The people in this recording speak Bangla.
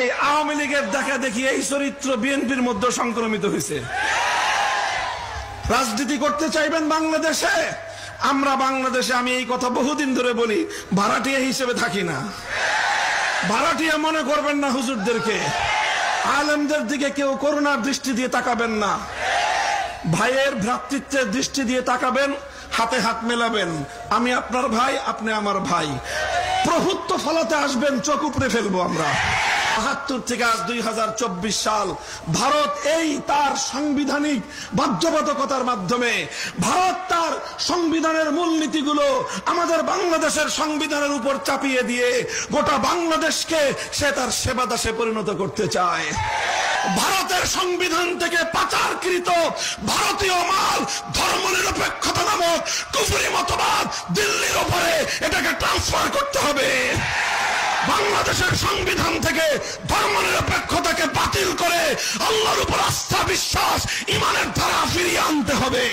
এই আওয়ামী লীগের দেখা দেখি এই চরিত্র বিএনপির মধ্যে সংক্রমিত হয়েছে। রাজনীতি করতে চাইবেন বাংলাদেশে? আমরা বাংলাদেশে, আমি এই কথা বহুদিন ধরে বলি, ভাড়াটিয়া হিসেবে থাকি না। ভাড়াটিয়া মনে করবেন না হুজুরদেরকে। আলেমদের দিকে কেউ করুণার দৃষ্টি দিয়ে তাকাবেন না। ভাইয়ের ভ্রাতৃত্বের দৃষ্টি দিয়ে তাকাবেন, হাতে হাত মেলাবেন। আমি আপনার ভাই, আপনি আমার ভাই। প্রভুত্ব ফলাতে আসবেন, চোখ উপড়ে ফেলবো আমরা। ৭২ থেকে আজ ২০২৪ সাল, ভারত এই তার সাংবিধানিক বাধ্যবাধকতার মাধ্যমে, ভারত তার সংবিধানের মূলনীতিগুলো আমাদের বাংলাদেশের সংবিধানের উপর চাপিয়ে দিয়ে গোটা বাংলাদেশকে সে তার সেবাদাসে পরিণত করতে চায়। ভারতের সংবিধান থেকে পাচারকৃত ভারতীয় মাল, ধর্মনিরপেক্ষতা নামক কুফরি মতবাদ দিল্লির উপরে এটাকে ট্রান্সফার করতে হবে। বাংলাদেশের সংবিধান থেকে ধর্মনিরপেক্ষতাকে বাতিল করে আল্লাহর উপর আস্থা, বিশ্বাস, ইমানের ধারা ফিরিয়ে আনতে হবে।